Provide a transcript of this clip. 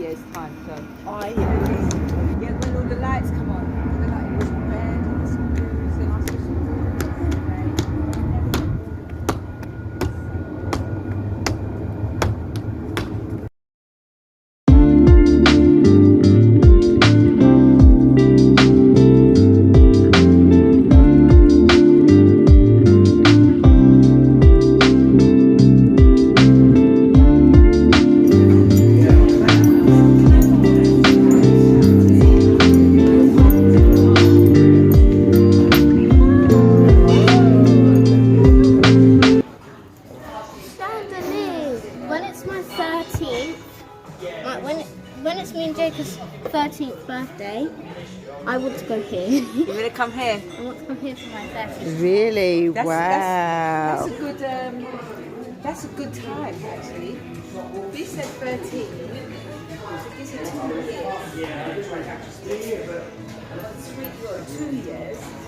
years' time. So I agree. Yeah, when all the lights come on, the light is red and it's blues and I saw some When it's my 13th, when it's me and Jacob's 13th birthday, I want to go here. you gonna come here? I want to come here for my 13th. Really? That's Wow. that's a good time actually. We said 13. So gives you 2 years. 2 years.